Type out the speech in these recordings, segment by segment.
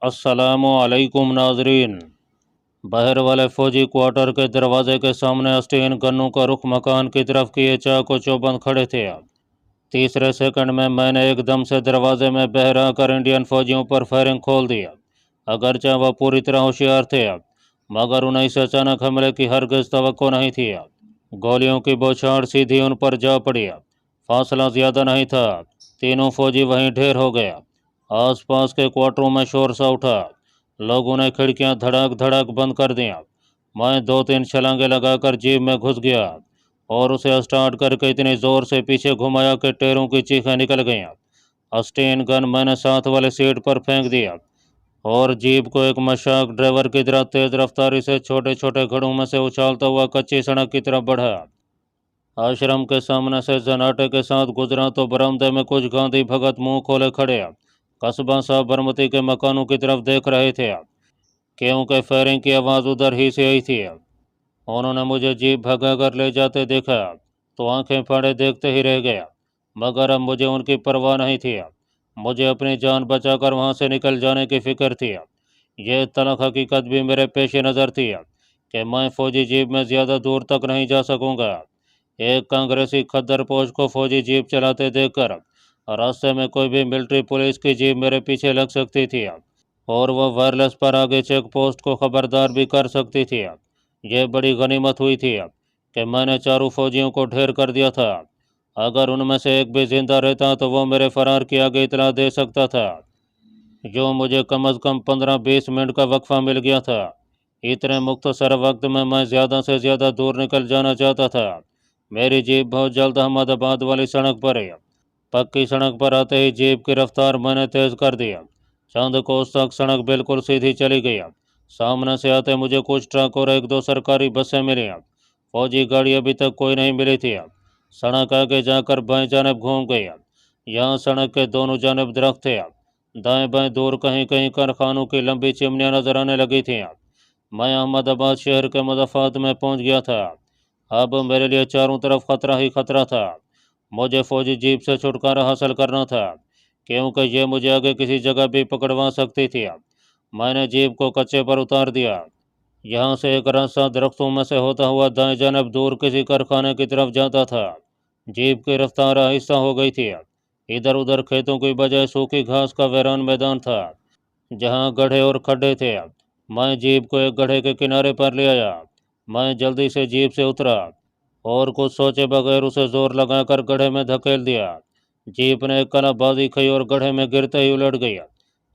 अस्सलामुअलैकुम नाजरीन। बाहर वाले फौजी क्वार्टर के दरवाजे के सामने अस्टीन गन्नों का रुख मकान की तरफ किए चाको चौबंद खड़े थे। तीसरे सेकंड में मैंने एकदम से दरवाजे में बहरा कर इंडियन फौजियों पर फायरिंग खोल दिया। अगरचे वह पूरी तरह होशियार थे, मगर उन्हें इस अचानक हमले की हरगिज तवक्को नहीं थी। गोलियों की बौछार सीधी उन पर जा पड़ी। फासला ज्यादा नहीं था, तीनों फौजी वहीं ढेर हो गए। आसपास के क्वार्टरों में शोर सा उठा। लोगों ने खिड़कियां धड़ाक धड़ाक बंद कर दी। मैं दो तीन छलांगे लगाकर जीप में घुस गया और उसे स्टार्ट करके इतनी जोर से पीछे घुमाया कि टायरों की चीखें निकल गईं। स्टेन गन मैंने साथ वाले सीट पर फेंक दिया और जीप को एक मशाक ड्राइवर की तरह तेज रफ्तारी से छोटे छोटे घड़ों में से उछालता हुआ कच्ची सड़क की तरफ बढ़ा। आश्रम के सामने से जनाटे के साथ गुजरा तो बरामदे में कुछ गांधी भगत मुंह खोले खड़े कस्बा साहब बरमती के मकानों की तरफ देख रहे थे, क्योंकि फायरिंग की आवाज़ उधर ही से आई थी। उन्होंने मुझे जीप भगा कर ले जाते देखा तो आंखें फाड़े देखते ही रह गया, मगर अब मुझे उनकी परवाह नहीं थी। मुझे अपनी जान बचाकर वहां से निकल जाने की फिक्र थी। यह तलख हकीकत भी मेरे पेश नज़र थी कि मैं फौजी जीप में ज़्यादा दूर तक नहीं जा सकूंगा। एक कांग्रेसी खद्दर पोश को फौजी जीप चलाते देखकर रास्ते में कोई भी मिलिट्री पुलिस की जीप मेरे पीछे लग सकती थी और वह वायरलेस पर आगे चेक पोस्ट को खबरदार भी कर सकती थी। यह बड़ी गनीमत हुई थी कि मैंने चारों फौजियों को ढेर कर दिया था। अगर उनमें से एक भी जिंदा रहता तो वो मेरे फरार की आगे इतला दे सकता था। जो मुझे कम अज़ कम 15-20 मिनट का वक्फा मिल गया था। इतने मुख्तसर वक्त में मैं ज़्यादा से ज़्यादा दूर निकल जाना चाहता था। मेरी जीप बहुत जल्द अहमदाबाद वाली सड़क पर है। पक्की सड़क पर आते ही जीप की रफ्तार मैंने तेज कर दिया। चंद कोस तक सड़क बिल्कुल सीधी चली गई। सामने से आते मुझे कुछ ट्रक और एक दो सरकारी बसें मिली। फौजी गाड़ी अभी तक कोई नहीं मिली थी। सड़क आगे जाकर बाएं जानब घूम गई। यहाँ सड़क के दोनों जानब दरख्त थे। दाएं बाएं दूर कहीं कहीं कारखानों की लंबी चिमनियाँ नजर आने लगी थीं। मैं अहमदाबाद शहर के मज़ाफ़ात में पहुंच गया था। अब मेरे लिए चारों तरफ खतरा ही खतरा था। मुझे फौजी जीप से छुटकारा हासिल करना था, क्योंकि यह मुझे आगे किसी जगह भी पकड़वा सकती थी। मैंने जीप को कच्चे पर उतार दिया। यहाँ से एक रास्ता दरख्तों में से होता हुआ दाएं जानब दूर किसी कारखाने की तरफ जाता था। जीप की रफ्तार आहिस्ता हो गई थी। इधर उधर खेतों की बजाय सूखी घास का वीरान मैदान था, जहाँ गड्ढे और खड्डे थे। मैं जीप को एक गड्ढे के किनारे पर ले आया। मैं जल्दी से जीप से उतरा और कुछ सोचे बगैर उसे जोर लगाकर गड्ढे में धकेल दिया। जीप ने एक कलाबाजी की और गड्ढे में गिरते ही उलट गई।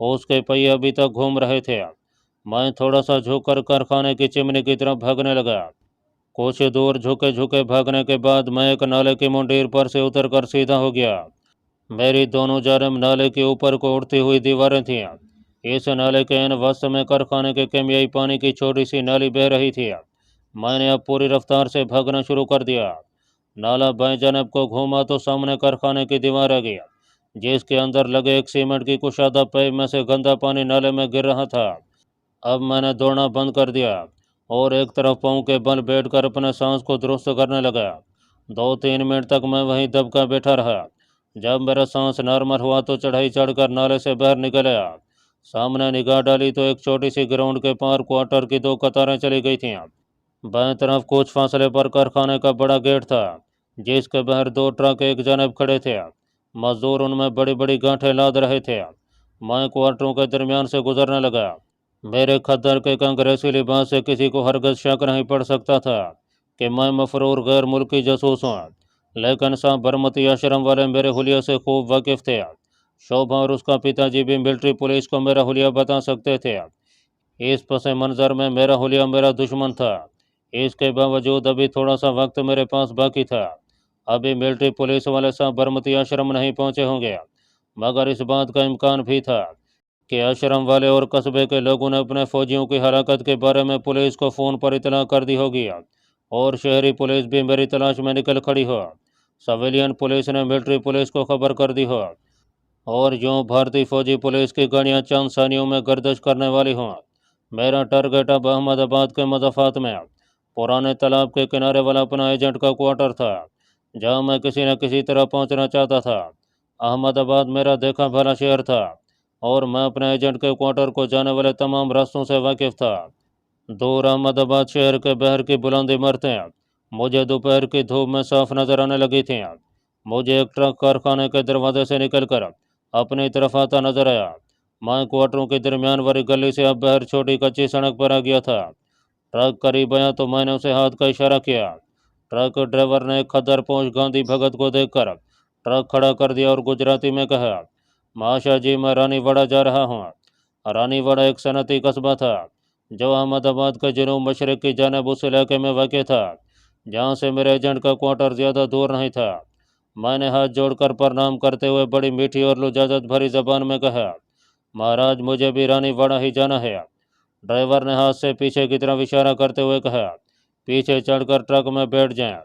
उसके पहिए अभी तक घूम रहे थे। मैं थोड़ा सा झुककर कारखाने की चिमनी की तरफ भागने लगा। कुछ दूर झुके झुके भागने के बाद मैं एक नाले की मुंडीर पर से उतरकर सीधा हो गया। मेरी दोनों जानब नाले के ऊपर को उठती हुई दीवारें थीं। इस नाले के इन वस्त में कारखाने के केमियाई पानी की छोटी सी नाली बह रही थी। मैंने अब पूरी रफ्तार से भागना शुरू कर दिया। नाला बाएं जानब को घूमा तो सामने कारखाने की दीवार आ गई, जिसके अंदर लगे एक सीमेंट की कुशादा पाइप में से गंदा पानी नाले में गिर रहा था। अब मैंने दौड़ना बंद कर दिया और एक तरफ पाँव के बल बैठकर अपने सांस को दुरुस्त करने लगा। 2-3 मिनट तक मैं वहीं दबका बैठा रहा। जब मेरा सांस नॉर्मल हुआ तो चढ़ाई चढ़कर नाले से बाहर निकल आया। सामने निगाह डाली तो एक छोटी सी ग्राउंड के पार क्वार्टर की दो कतारें चली गई थीं। बाएं तरफ कुछ फासले पर कारखाने का बड़ा गेट था, जिसके बाहर दो ट्रक एक जानब खड़े थे। मजदूर उनमें बड़ी बड़ी गांठें लाद रहे थे। मैं क्वार्टरों के दरमियान से गुजरने लगा। मेरे खद्दर के कांग्रेसी लिबास से किसी को हरगिज शक नहीं पड़ सकता था कि मैं मफरूर गैर मुल्की जासूस हूँ, लेकिन साहब बरमती आश्रम वाले मेरे हुलिया से खूब वाकिफ थे। शोभा और उसका पिताजी भी मिलिट्री पुलिस को मेरा हुलिया बता सकते थे। इस पस मंज़र में मेरा हुलिया मेरा दुश्मन था। इसके बावजूद अभी थोड़ा सा वक्त मेरे पास बाकी था। अभी मिलिट्री पुलिस वाले साहब बरमती आश्रम नहीं पहुंचे होंगे, मगर इस बात का इम्कान भी था कि आश्रम वाले और कस्बे के लोगों ने अपने फौजियों की हलाकत के बारे में पुलिस को फ़ोन पर इतला कर दी होगी और शहरी पुलिस भी मेरी तलाश में निकल खड़ी हो। सिविलियन पुलिस ने मिलिट्री पुलिस को खबर कर दी हो और यूँ भारतीय फौजी पुलिस की गाड़ियाँ चंद सानियों में गर्दिश करने वाली हों। मेरा टारगेट अब अहमदाबाद के मज़ाफ़ात में पुराने तालाब के किनारे वाला अपना एजेंट का क्वार्टर था, जहाँ मैं किसी न किसी तरह पहुँचना चाहता था। अहमदाबाद मेरा देखा भला शहर था और मैं अपने एजेंट के क्वार्टर को जाने वाले तमाम रास्तों से वाकिफ था। दूर अहमदाबाद शहर के बहर की बुलंद इमारतें मुझे दोपहर की धूप में साफ नजर आने लगी थीं। मुझे एक ट्रक कारखाने के दरवाजे से निकलकर अपनी तरफ आता नजर आया। मैं क्वार्टरों के दरमियान वाली गली से अब बहर छोटी कच्ची सड़क पर आ गया था। ट्रक करीब आया तो मैंने उसे हाथ का इशारा किया। ट्रक ड्राइवर ने खद्दर पहुंच गांधी भगत को देखकर ट्रक खड़ा कर दिया और गुजराती में कहा, माशा जी, मैं रानीवाड़ा जा रहा हूँ। रानीवाड़ा एक सनती कस्बा था जो अहमदाबाद के जनूब मशरक की जानिब उस इलाके में वाक़ था जहाँ से मेरे एजेंट का क्वार्टर ज़्यादा दूर नहीं था। मैंने हाथ जोड़कर प्रणाम करते हुए बड़ी मीठी और लुजाजत भरी जबान में कहा, महाराज, मुझे भी रानीवाड़ा ही जाना है। ड्राइवर ने हाथ से पीछे की तरफ इशारा करते हुए कहा, पीछे चढ़कर ट्रक में बैठ जाएं।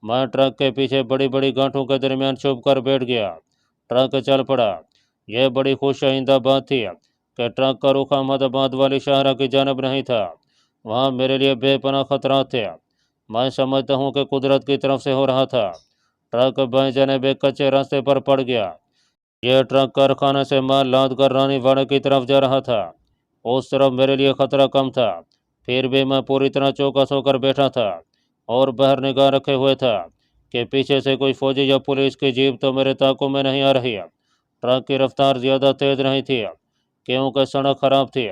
मैं ट्रक के पीछे बड़ी बड़ी गांठों के दरमियान छुप कर बैठ गया। ट्रक चल पड़ा। यह बड़ी खुश आइंदा बात थी कि ट्रक का रुख अहमदाबाद वाली शाहरा की जानब नहीं था। वहाँ मेरे लिए बेपनाह खतरात थे। मैं समझता हूँ कि कुदरत की तरफ से हो रहा था। ट्रक बाएं जानिब एक कच्चे रास्ते पर पड़ गया। यह ट्रक कारखाने से माल लाद कर रानीवाड़ा की तरफ जा रहा था। उस तरफ मेरे लिए खतरा कम था, फिर भी मैं पूरी तरह चौकस होकर बैठा था और बाहर निगाह रखे हुए था कि पीछे से कोई फौजी या पुलिस की जीप तो मेरे ताकों में नहीं आ रही। ट्रक की रफ्तार ज़्यादा तेज नहीं थी क्योंकि सड़क खराब थी।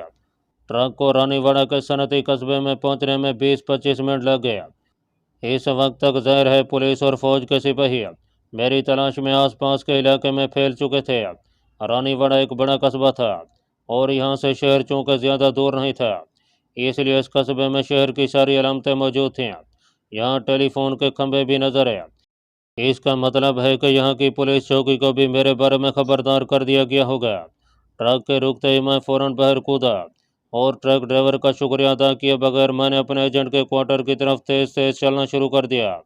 ट्रक को रानीवाड़ा के सनती कस्बे में पहुंचने में 20-25 मिनट लग गया। इस वक्त तक जाहिर है पुलिस और फौज के सिपाही मेरी तलाश में आसपास के इलाके में फैल चुके थे। रानीवाड़ा एक बड़ा कस्बा था और यहाँ से शहर चूँकि ज़्यादा दूर नहीं था, इसलिए इस कस्बे में शहर की सारी अलामतें मौजूद थीं। यहाँ टेलीफोन के खंभे भी नजर आए। इसका मतलब है कि यहाँ की पुलिस चौकी को भी मेरे बारे में खबरदार कर दिया गया होगा। ट्रक के रुकते ही मैं फौरन बाहर कूदा और ट्रक ड्राइवर का शुक्रिया अदा किए बगैर मैंने अपने एजेंट के क्वार्टर की तरफ तेज तेज चलना शुरू कर दिया।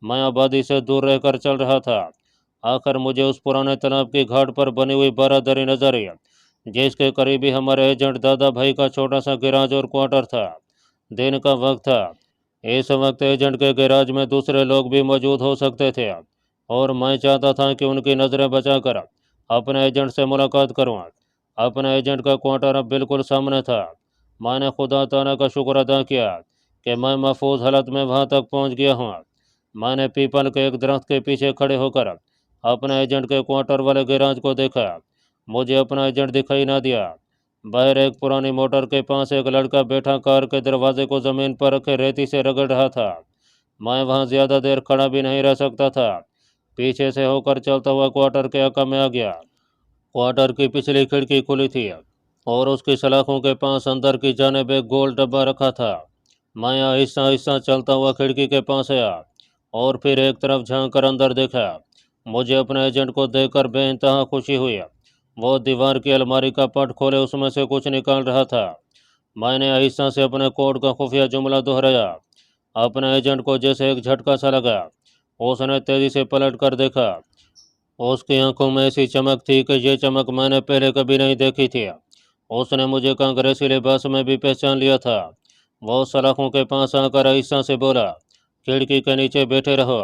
मैं आबादी से दूर रहकर चल रहा था। आखिर मुझे उस पुराने तालाब की घाट पर बनी हुई बारादरी नजर आई जिसके करीब ही हमारे एजेंट दादा भाई का छोटा सा गैराज और क्वार्टर था। दिन का वक्त था। इस वक्त एजेंट के गैराज में दूसरे लोग भी मौजूद हो सकते थे और मैं चाहता था कि उनकी नज़रें बचाकर अपने एजेंट से मुलाकात करूं। अपने एजेंट का क्वार्टर अब बिल्कुल सामने था। मैंने खुदा ताला का शुक्र अदा किया कि मैं महफूज हालत में वहां तक पहुंच गया हूं। मैंने पीपल के एक दरख्त के पीछे खड़े होकर अपने एजेंट के क्वार्टर वाले गैराज को देखा। मुझे अपना एजेंट दिखाई ना दिया। बाहर एक पुरानी मोटर के पास एक लड़का बैठा कार के दरवाजे को ज़मीन पर रखे रेती से रगड़ रहा था। मैं वहां ज़्यादा देर खड़ा भी नहीं रह सकता था। पीछे से होकर चलता हुआ क्वार्टर के हक्का में आ गया। क्वार्टर की पिछली खिड़की खुली थी और उसकी सलाखों के पास अंदर की जानिब एक गोल डब्बा रखा था। मैं आहिस्ता आहिस्ता चलता हुआ खिड़की के पास आया और फिर एक तरफ झांक कर अंदर देखा। मुझे अपने एजेंट को देखकर बेइंतहा खुशी हुई। वो दीवार की अलमारी का पट खोले उसमें से कुछ निकाल रहा था। मैंने आहिस्ता से अपने कोड का खुफिया जुमला दोहराया। अपने एजेंट को जैसे एक झटका सा लगा। उसने तेजी से पलट कर देखा। उसकी आंखों में ऐसी चमक थी कि ये चमक मैंने पहले कभी नहीं देखी थी। उसने मुझे कांग्रेसी लिबास में भी पहचान लिया था। वो सलाखों के पास आकर आहिस्ता से बोला, खिड़की के नीचे बैठे रहो,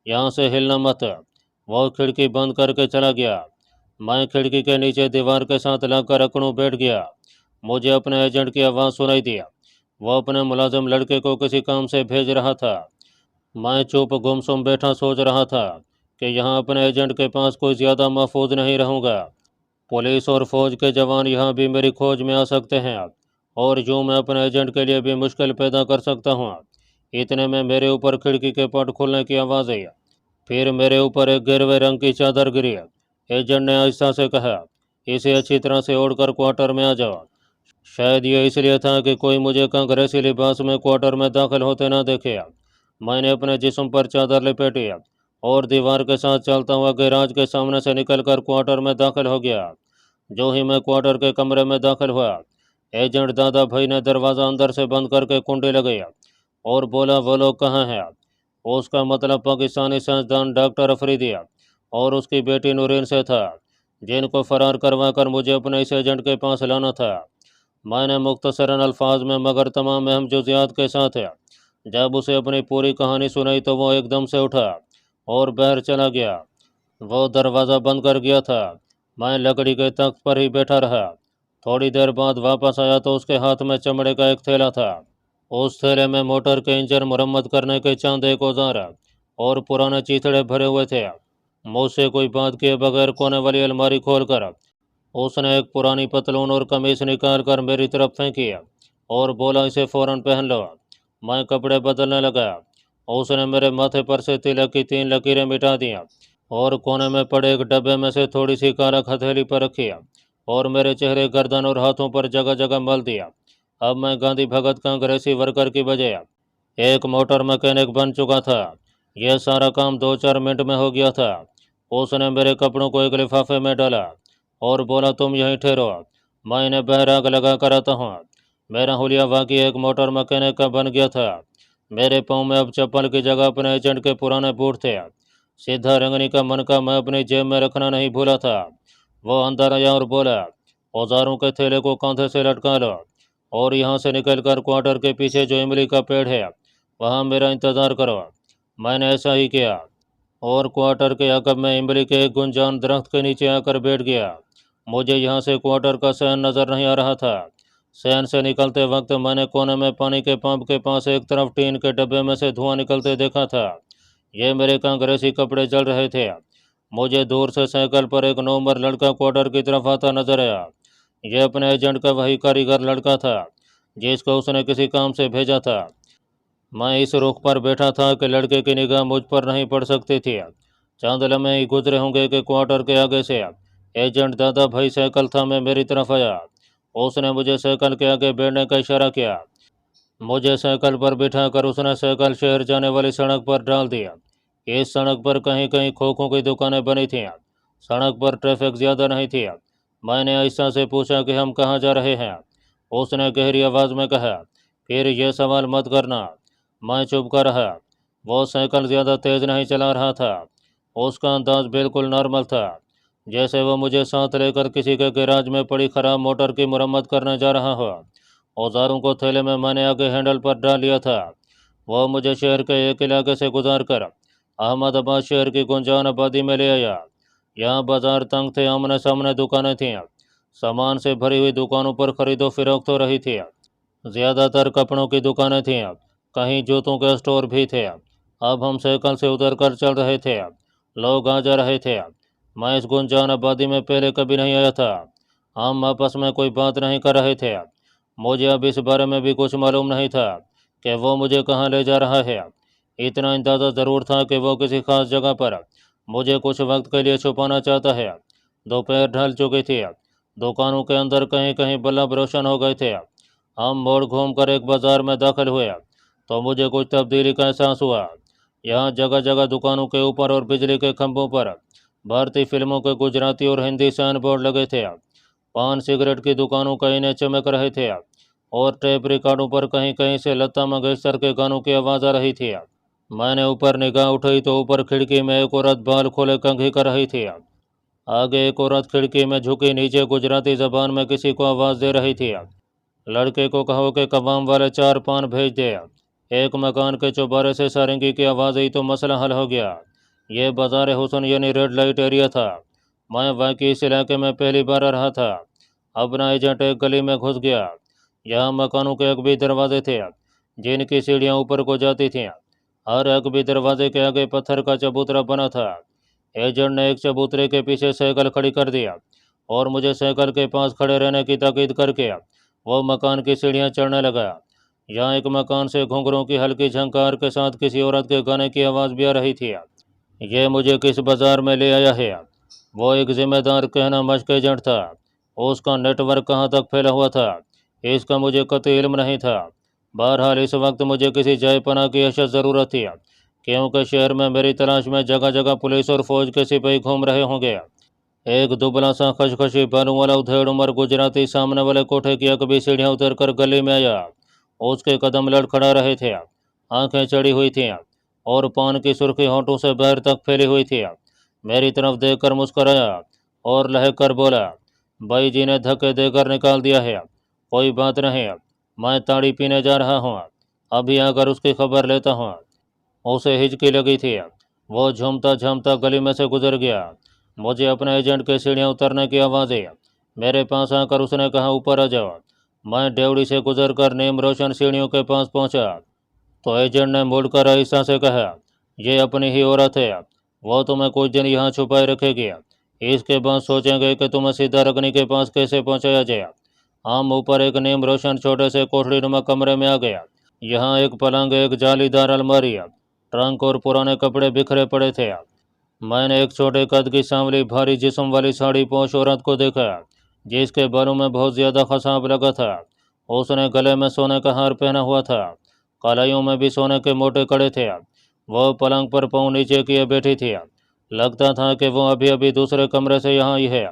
यहाँ से हिलना मत। वो खिड़की बंद करके चला गया। मैं खिड़की के नीचे दीवार के साथ लगकर अकड़ूं बैठ गया। मुझे अपने एजेंट की आवाज़ सुनाई दी। वो अपने मुलाजिम लड़के को किसी काम से भेज रहा था। मैं चुप गुमसुम बैठा सोच रहा था कि यहाँ अपने एजेंट के पास कोई ज़्यादा महफूज नहीं रहूँगा। पुलिस और फौज के जवान यहाँ भी मेरी खोज में आ सकते हैं और यूँ मैं अपने एजेंट के लिए भी मुश्किल पैदा कर सकता हूँ। इतने में मेरे ऊपर खिड़की के पट खुलने की आवाज़ आई। फिर मेरे ऊपर एक गिरवे रंग की चादर गिरी। एजेंट ने आहिस्ता से कहा, इसे अच्छी तरह से ओढ़कर क्वार्टर में आ जाओ। शायद ये इसलिए था कि कोई मुझे कांग्रेसी लिबास में क्वार्टर में दाखिल होते ना देखे। मैंने अपने जिस्म पर चादर लपेटी और दीवार के साथ चलता हुआ गैराज के सामने से निकलकर क्वार्टर में दाखिल हो गया। जो ही मैं क्वार्टर के कमरे में दाखिल हुआ, एजेंट दादा भाई ने दरवाज़ा अंदर से बंद करके कुंडी लगाई और बोला, वो लोग कहाँ हैं? उसका मतलब पाकिस्तानी साइंसदान डॉक्टर अफरीदी और उसकी बेटी नूरीन से था, जिनको फरार करवा कर मुझे अपने इस एजेंट के पास लाना था। मैंने मुख्तसरन अल्फाज में मगर तमाम अहम जुज़ियात के साथ जब उसे अपनी पूरी कहानी सुनाई तो वो एकदम से उठा और बाहर चला गया। वो दरवाज़ा बंद कर गया था मैं लकड़ी के तख्त पर ही बैठा रहा। थोड़ी देर बाद वापस आया तो उसके हाथ में चमड़े का एक थैला था। उस थैले में मोटर के इंजन मरम्मत करने के चंद एक औजार और पुराने चीथड़े भरे हुए थे। मुझसे कोई बात किए बगैर कोने वाली अलमारी खोलकर उसने एक पुरानी पतलून और कमीज निकाल कर मेरी तरफ फेंकी और बोला, इसे फौरन पहन लो। मैं कपड़े बदलने लगा। उसने मेरे माथे पर से तिलक की 3 लकीरें मिटा दी और कोने में पड़े एक डब्बे में से थोड़ी सी कालक हथेली पर रखी और मेरे चेहरे, गर्दन और हाथों पर जगह जगह मल दिया। अब मैं गांधी भगत का अंग्रेजी वर्कर की बजाय एक मोटर मैकेनिक बन चुका था। यह सारा काम 2-4 मिनट में हो गया था। उसने मेरे कपड़ों को एक लिफाफे में डाला और बोला, तुम यहीं ठहरो, मैं इन्हें बहराग लगा कर आता हूँ। मेरा हुलिया वाकई एक मोटर मैकेनिक का बन गया था। मेरे पाँव में अब चप्पल की जगह अपने एजेंट के पुराने बूट थे। सीधा रंगनी का मन का मैं अपनी जेब में रखना नहीं भूला था। वो अंदर आया और बोला, औजारों के थैले को कांधे से लटका लो और यहाँ से निकलकर क्वार्टर के पीछे जो इमली का पेड़ है वहाँ मेरा इंतज़ार करो। मैंने ऐसा ही किया और क्वार्टर के अकब में इमली के एक गुंजान दरख्त के नीचे आकर बैठ गया। मुझे यहाँ से क्वार्टर का शहर नज़र नहीं आ रहा था। शहर से निकलते वक्त मैंने कोने में पानी के पंप के पास एक तरफ टीन के डब्बे में से धुआं निकलते देखा था। ये मेरे कांग्रेसी कपड़े जल रहे थे। मुझे दूर से साइकिल पर एक नौमर लड़का क्वार्टर की तरफ आता नजर आया। यह अपने एजेंट का वही कारीगर लड़का था जिसको उसने किसी काम से भेजा था। मैं इस रुख पर बैठा था कि लड़के की निगाह मुझ पर नहीं पड़ सकती थी। चंद लम्हे ही गुजरे होंगे कि क्वार्टर के आगे से एजेंट दादा भाई साइकिल था में मेरी तरफ आया। उसने मुझे साइकिल के आगे बैठने का इशारा किया। मुझे साइकिल पर बिठाकर उसने साइकिल शहर जाने वाली सड़क पर डाल दिया। इस सड़क पर कहीं कहीं खोखों की दुकानें बनी थीं। सड़क पर ट्रैफिक ज़्यादा नहीं थी। मैंने आहिस्ता से पूछा कि हम कहाँ जा रहे हैं। उसने गहरी आवाज़ में कहा, फिर यह सवाल मत करना। मैं चुप कर रहा। वो साइकिल ज़्यादा तेज़ नहीं चला रहा था। उसका अंदाज बिल्कुल नॉर्मल था, जैसे वो मुझे साथ लेकर किसी के गैराज में पड़ी खराब मोटर की मरम्मत करने जा रहा हो। औजारों को थैले में मैंने आगे हैंडल पर डाल लिया था। वह मुझे शहर के एक इलाके से गुजार कर अहमदाबाद शहर की गुंजान आबादी में ले आया। यहाँ बाजार तंग थे, आमने सामने दुकानें थीं। सामान से भरी हुई दुकानों पर खरीदो फरोख्त हो रही थी। ज़्यादातर कपड़ों की दुकानें थीं, कहीं जूतों के स्टोर भी थे। अब हम साइकिल से उतर कर चल रहे थे। लोग आ जा रहे थे। मैं इस गुंजान आबादी में पहले कभी नहीं आया था। हम आपस में कोई बात नहीं कर रहे थे। मुझे अब इस बारे में भी कुछ मालूम नहीं था कि वो मुझे कहाँ ले जा रहा है। इतना अंदाज़ा ज़रूर था कि वो किसी खास जगह पर मुझे कुछ वक्त के लिए छुपाना चाहता है। दोपहर ढल चुकी थी। दुकानों के अंदर कहीं कहीं बल्ब रोशन हो गए थे। हम मोड़ घूमकर एक बाजार में दाखिल हुए तो मुझे कुछ तब्दीली का एहसास हुआ। यहाँ जगह जगह दुकानों के ऊपर और बिजली के खंभों पर भारतीय फिल्मों के गुजराती और हिंदी साइन बोर्ड लगे थे। पान सिगरेट की दुकानों कहीं ने चमक रहे थे और टेप रिकॉर्डों पर कहीं कहीं से लता मंगेशकर के गानों की आवाज़ आ रही थी। मैंने ऊपर निगाह उठाई तो ऊपर खिड़की में एक औरत बाल खोले कंघी कर रही थी। आगे एक औरत खिड़की में झुकी नीचे गुजराती जबान में किसी को आवाज़ दे रही थी। लड़के को कहो कि कबाम वाले 4 पान भेज दे। एक मकान के चौबारे से सारंगी की आवाज़ आई तो मसला हल हो गया। ये बाजार हुसन यानी रेड लाइट एरिया था। मैं वाकई इस इलाके में पहली बार आ रहा था। अपना एजेंट एक गली में घुस गया। यहाँ मकानों के एक भी दरवाजे थे जिनकी सीढ़ियाँ ऊपर को जाती थीं। हर एक भी दरवाजे के आगे पत्थर का चबूतरा बना था। एजेंट ने एक चबूतरे के पीछे साइकिल खड़ी कर दिया और मुझे साइकिल के पास खड़े रहने की ताकीद करके वो मकान की सीढ़ियाँ चढ़ने लगा। यहाँ एक मकान से घुंघरों की हल्की झंकार के साथ किसी औरत के गाने की आवाज़ भी आ रही थी। ये मुझे किस बाजार में ले आया है? वो एक जिम्मेदार कहना मश्क एजेंट था। उसका नेटवर्क कहाँ तक फैला हुआ था इसका मुझे कतई इल्म नहीं था। बहरहाल इस वक्त मुझे किसी जाय पनाह की अशद ज़रूरत थी, क्योंकि शहर में मेरी तलाश में जगह जगह पुलिस और फौज के सिपाही घूम रहे होंगे। एक दुबला सा खशखशी बालों वाला उधेड़ उम्र गुजराती सामने वाले कोठे की अकबी सीढ़ियाँ उतर कर गली में आया। उसके कदम लड़खड़ा रहे थे, आंखें चढ़ी हुई थीं और पान की सुर्खी होंठों से बाहर तक फैली हुई थी। मेरी तरफ देखकर मुस्कराया और लहक कर बोला, भाई जी ने धक्के देकर निकाल दिया है। कोई बात नहीं, मैं ताड़ी पीने जा रहा हूँ, अभी आकर उसकी खबर लेता हूँ। उसे हिचकी लगी थी। वो झूमता झूमता गली में से गुजर गया। मुझे अपने एजेंट के सीढ़ियाँ उतरने की आवाज़ आई। मेरे पास आकर उसने कहा, ऊपर आ जाओ। मैं ड्योढ़ी से गुजरकर नीम रोशन सीढ़ियों के पास पहुंचा तो एजेंट ने मुड़कर आहिस्ता से कहा, ये अपनी ही औरत है, वो तुम्हें कुछ दिन यहाँ छुपाए रखेगी। इसके बाद सोचेंगे कि तुम्हें सीधा रगनी के पास कैसे पहुंचाया जाए। हम ऊपर एक नीम रोशन छोटे से कोठरी नुमा कमरे में आ गया। यहाँ एक पलंग, एक जालीदार अलमारी, ट्रंक और पुराने कपड़े बिखरे पड़े थे। मैंने एक छोटे कद की सांवली भारी जिस्म वाली साड़ी पोश औरत को देखा, जिसके बालों में बहुत ज्यादा खसाब लगा था। उसने गले में सोने का हार पहना हुआ था, कलाइयों में भी सोने के मोटे कड़े थे। वह पलंग पर पाँव नीचे किए बैठी थी। लगता था कि वो अभी अभी दूसरे कमरे से यहाँ आई है।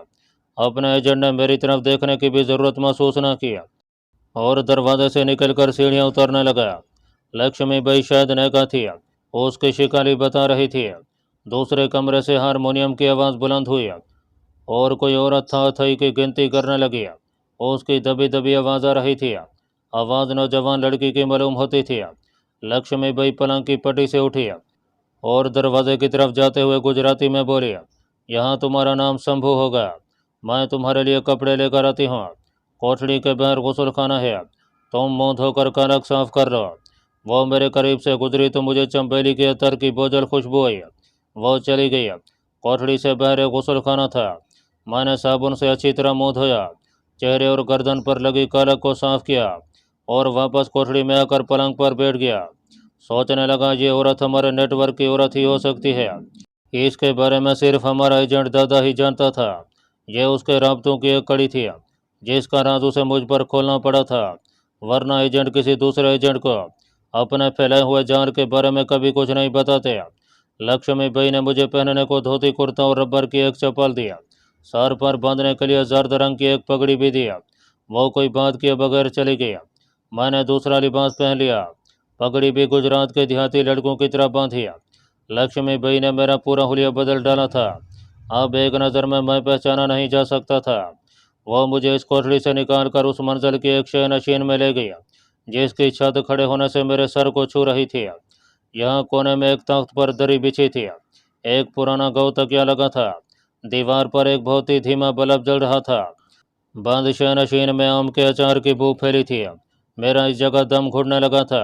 अपने एजेंट ने मेरी तरफ देखने की भी जरूरत महसूस न की और दरवाजे से निकलकर सीढ़ियाँ उतरने लगा। लक्ष्मी बाई शायद नेका थी, उसकी शिकाली बता रही थी। दूसरे कमरे से हारमोनियम की आवाज़ बुलंद हुई और कोई औरत था थई की गिनती करने लगी। उसकी दबी दबी आवाज़ आ रही थी। आवाज़ नौजवान लड़की की मालूम होती थी। लक्ष्मी बाई पलंग की पट्टी से उठी और दरवाजे की तरफ जाते हुए गुजराती में बोली, यहाँ तुम्हारा नाम शंभू होगा। मैं तुम्हारे लिए कपड़े लेकर आती हूँ। कोठड़ी के बाहर गुसल खाना है, तुम मुँह धोकर कानक साफ कर लो। वो मेरे करीब से गुजरी तो मुझे चंबेली के अतर की बोझल खुशबू आई। वो चली गई। कोठड़ी से बाहर एक गुसल खाना था। मैंने साबुन से अच्छी तरह मुँह धोया, चेहरे और गर्दन पर लगी कालक को साफ किया और वापस कोठड़ी में आकर पलंग पर बैठ गया। सोचने लगा, ये औरत हमारे नेटवर्क की औरत ही हो सकती है। इसके बारे में सिर्फ हमारा एजेंट दादा ही जानता था। यह उसके राब्तों की एक कड़ी थी, जिसका राज उसे मुझ पर खोलना पड़ा था, वरना एजेंट किसी दूसरे एजेंट को अपने फैलाए हुए जाल के बारे में कभी कुछ नहीं बताते। लक्ष्मी बाई ने मुझे पहनने को धोती कुर्ता और रबर की एक चप्पल दिया। सर पर बांधने के लिए जर्द रंग की एक पगड़ी भी दिया। वो कोई बात किए बगैर चली गई। मैंने दूसरा लिबास पहन लिया, पगड़ी भी गुजरात के देहाती लड़कों की तरह बांधी। लक्ष्मी बाई ने मेरा पूरा हुलिया बदल डाला था। अब एक नज़र में मैं पहचाना नहीं जा सकता था। वो मुझे इस कोठड़ी से निकालकर उस मंजिल की एक शय नशीन में ले गया, जिसकी छत खड़े होने से मेरे सर को छू रही थी। यहाँ कोने में एक तख्त पर दरी बिछी थी। एक पुराना गौ तकिया लगा था। दीवार पर एक बहुत ही धीमा बल्ब जल रहा था। बंद शय नशीन में आम के अचार की बू फैली थी। मेरा इस जगह दम घुटने लगा था।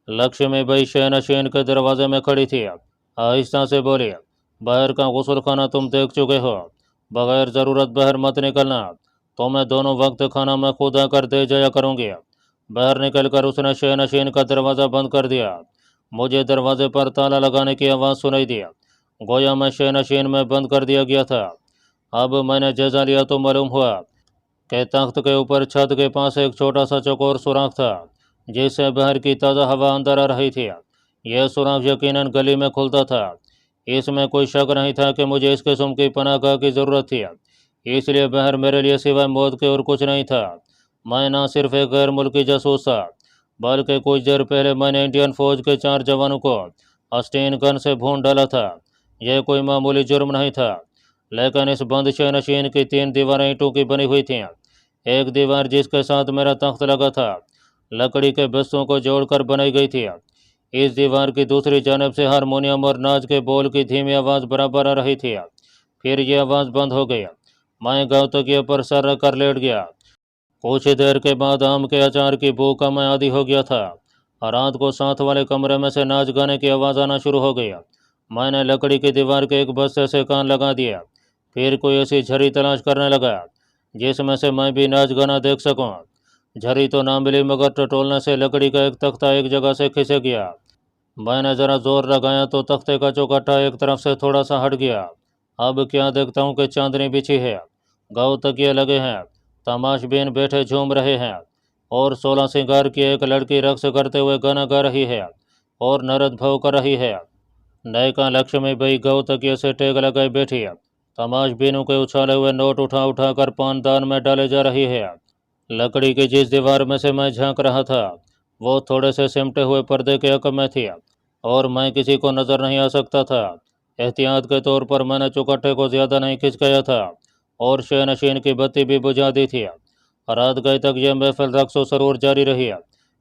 लक्ष्मी बाई शय नशीन के दरवाजे में खड़ी थी। आहिस्ता से बोली, बाहर का गुस्ल खाना तुम देख चुके हो, बगैर ज़रूरत बाहर मत निकलना। तो मैं दोनों वक्त खाना मैं खुद आकर दे जाया करूँगी। बाहर निकलकर उसने शय नशीन का दरवाज़ा बंद कर दिया। मुझे दरवाजे पर ताला लगाने की आवाज़ सुनाई दी। गोया मैं शय नशीन में बंद कर दिया गया था। अब मैंने जायजा लिया तो मालूम हुआ कि तख्त के ऊपर छत के पास एक छोटा सा चौकोर सुराख था, जिससे बाहर की ताज़ा हवा अंदर आ रही थी। यह सुराख यकीनन गली में खुलता था। इसमें कोई शक नहीं था कि मुझे इस किस्म की पनाहगाह की ज़रूरत थी, इसलिए बाहर मेरे लिए सिवाय मौत के और कुछ नहीं था। मैं न सिर्फ एक गैर मुल्की जासूस था, बल्कि कुछ देर पहले मैंने इंडियन फौज के 4 जवानों को अस्टीन गन से भून डाला था। यह कोई मामूली जुर्म नहीं था। लेकिन इस बंद शय नशीन की 3 दीवारें ईंटों की बनी हुई थीं। एक दीवार जिसके साथ मेरा तख्त लगा था, लकड़ी के बस्सों को जोड़कर बनाई गई थी। इस दीवार की दूसरी जानब से हारमोनियम और नाच के बोल की धीमी आवाज़ बराबर आ रही थी। फिर यह आवाज़ बंद हो गई। मैं गाँव तकिए पर सर रखकर लेट गया। कुछ देर के बाद आम के अचार की बू का मैं आदी हो गया था। रात को साथ वाले कमरे में से नाच गाने की आवाज़ आना शुरू हो गई। मैंने लकड़ी की दीवार के एक बस्से से कान लगा दिया। फिर कोई ऐसी झरी तलाश करने लगा जिसमें से मैं भी नाच गाना देख सकूं। झरी तो ना मिली, मगर टटोलने से लकड़ी का एक तख्ता एक जगह से खिसक गया। मैंने ज़रा जोर लगाया तो तख्ते का चौकट्टा एक तरफ से थोड़ा सा हट गया। अब क्या देखता हूँ कि चांदनी बिछी है, गाँव तकिए लगे हैं, तमाशबीन बैठे झूम रहे हैं और 16 सिंगार की एक लड़की रक्स करते हुए गाना गा रही है और नरद भव कर रही है। नायिका लक्ष्मी बाई गौ तकिए से टेक लगाए बैठी है। तमाशबीनों के उछाले हुए नोट उठा उठा कर पानदान में डाले जा रही है। लकड़ी की जिस दीवार में से मैं झांक रहा था, वो थोड़े से सिमटे हुए पर्दे के हक में थी और मैं किसी को नजर नहीं आ सकता था। एहतियात के तौर पर मैंने चौकट्टे को ज्यादा नहीं खिसकाया था और शय नशीन की बत्ती भी बुझा दी थी। रात गए तक यह महफिल रक्सो सरूर जारी रही।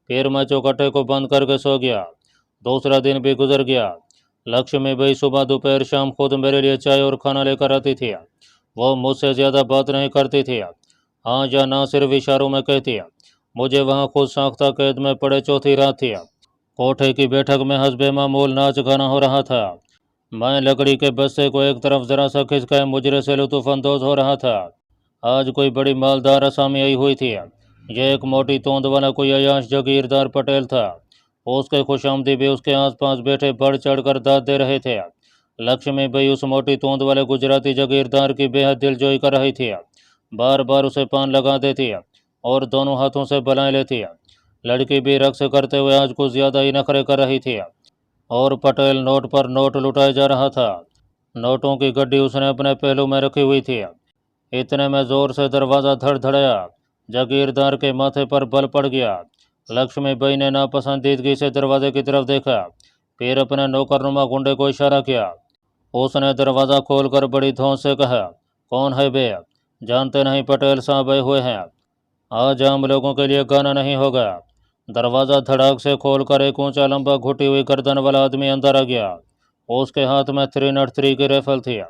फिर मैं चौकट्टे को बंद करके सो गया। दूसरा दिन भी गुजर गया। लक्ष्मी बाई सुबह दोपहर शाम खुद मेरे लिए चाय और खाना लेकर आती थी। वो मुझसे ज़्यादा बात नहीं करती थी। हाँ या ना सिर्फ इशारों में कहती। मुझे वहाँ खुद साख्ता कैद में पड़े चौथी रात थी। कोठे की बैठक में हस्बे मामूल नाच गाना हो रहा था। मैं लकड़ी के बस्ते को एक तरफ जरा सा खिसकाए मुजरे से लुत्फानंदोज हो रहा था। आज कोई बड़ी मालदार असामी आई हुई थी। यह एक मोटी तोंद वाला कोई अयाश जागीरदार पटेल था। उसके खुशामदी भी उसके आसपास बैठे बढ़ चढ़कर दाद दे रहे थे। लक्ष्मी बाई उस मोटी तोंद वाले गुजराती जागीरदार की बेहद दिलजोई कर रही थी। बार बार उसे पान लगा देती और दोनों हाथों से बलाएं लेती। लड़की भी रक्स करते हुए आज कुछ ज़्यादा ही नखरे कर रही थी और पटेल नोट पर नोट लुटाए जा रहा था। नोटों की गड्डी उसने अपने पहलू में रखी हुई थी। इतने में जोर से दरवाज़ा धड़धड़ाया। जागीरदार के माथे पर बल पड़ गया। लक्ष्मी बाई ने नापसंदीदगी से दरवाजे की तरफ देखा, फिर अपने नौकरनुमा गुंडे को इशारा किया। उसने दरवाज़ा खोलकर बड़ी धौंस से कहा, कौन है बे? जानते नहीं पटेल साहब आए हुए हैं। आज आम लोगों के लिए गाना नहीं होगा। दरवाज़ा धड़ाक से खोलकर एक ऊंचा लंबा घुटी हुई गर्दन वाला आदमी अंदर आ गया। उसके हाथ में 303 की राइफल थी।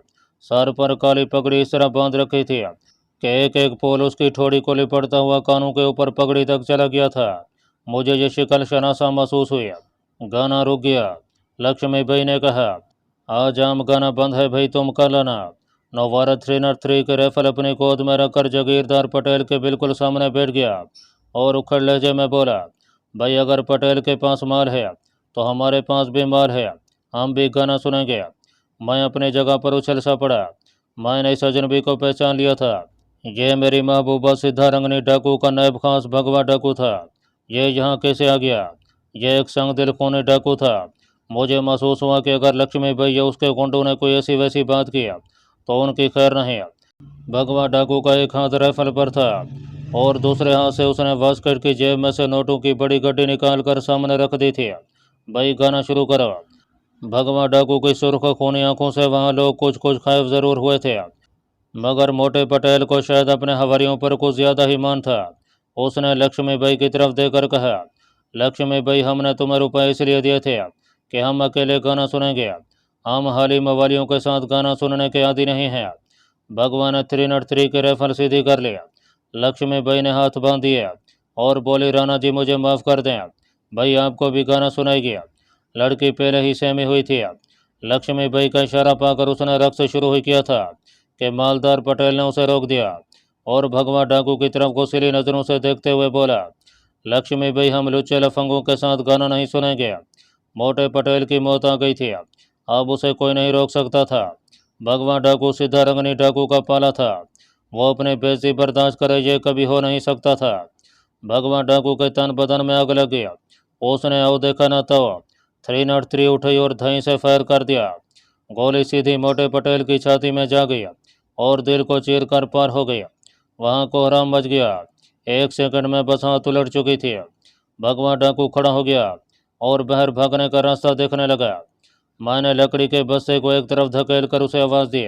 सर पर काली पगड़ी इस तरह बांध रखी थी कि एक एक पोल उसकी ठोड़ी को लिपटता हुआ कानों के ऊपर पगड़ी तक चला गया था। मुझे ये शिकल शनासा महसूस हुई। गाना रुक गया। लक्ष्मी बाई ने कहा, आज आम गाना बंद है भाई, तुम कर लेना। नौवारा 303 की राइफल अपनी गोद में रखकर जागीरदार पटेल के बिल्कुल सामने बैठ गया और उखड़ लहजे में बोला, भाई अगर पटेल के पास माल है तो हमारे पास भी माल है, हम भी गाना सुनेंगे। मैं अपनी जगह पर उछल सा पड़ा। मैंने इस अजनबी को पहचान लिया था। यह मेरी महबूबा सिद्धा रंगनी डाकू का नायब खास भगवा डाकू था। यह यहाँ कैसे आ गया? यह एक संग दिल खूनी डाकू था। मुझे महसूस हुआ कि अगर लक्ष्मी बाई या उसके गुंडों ने कोई ऐसी वैसी बात की तो उनकी खैर नहीं। भगवा डाकू का एक हाथ राइफल पर था और दूसरे हाथ से उसने वास्कट की जेब में से नोटों की बड़ी गड्डी निकाल कर सामने रख दी थी। भाई गाना शुरू करो। भगवा डाकू की सुर्ख खूनी आंखों से वहाँ लोग कुछ कुछ खौफ जरूर हुए थे, मगर मोटे पटेल को शायद अपने हवारियों पर कुछ ज़्यादा ही मान था। उसने लक्ष्मी बाई की तरफ देकर कहा, लक्ष्मी बाई हमने तुम्हें रुपए इसलिए दिए थे कि हम अकेले गाना सुनेंगे। हम हाली मवालियों के साथ गाना सुनने के आदी नहीं हैं। भगवान ने 303 की राइफल सीधी कर लिया। लक्ष्मी बाई ने हाथ बांध दिए और बोली, राणा जी मुझे माफ़ कर दें, भाई आपको भी गाना सुनाएगी। लड़की पहले ही सहमी हुई थी। लक्ष्मी बाई का इशारा पाकर उसने रक्स शुरू ही किया था कि मालदार पटेल ने उसे रोक दिया और भगवा डाकू की तरफ गुस्सैली नज़रों से देखते हुए बोला, लक्ष्मी बाई हम लुच्चे लफंगों के साथ गाना नहीं सुनेंगे। मोटे पटेल की मौत आ गई थी, अब उसे कोई नहीं रोक सकता था। भगवा डाकू सीधा रंगनी डाकू का पाला था। वो अपने बेइज्जती बर्दाश्त करे ये कभी हो नहीं सकता था। भगवा डाकू के तन बदन में आग लग गया। उसने आओ देखा न तो 303 उठी और धई से फायर कर दिया। गोली सीधी मोटे पटेल की छाती में जा गई और दिल को चीर कर पार हो गई। वहाँ कोहराम मच गया। एक सेकंड में बस हाथ उलट चुकी थी। भगवा डाकू खड़ा हो गया और बाहर भागने का रास्ता देखने लगा। मैंने लकड़ी के बस्ते को एक तरफ धकेल कर उसे आवाज़ दी,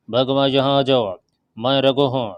भगवा यहाँ आ जाओ, मैं रघु हूँ।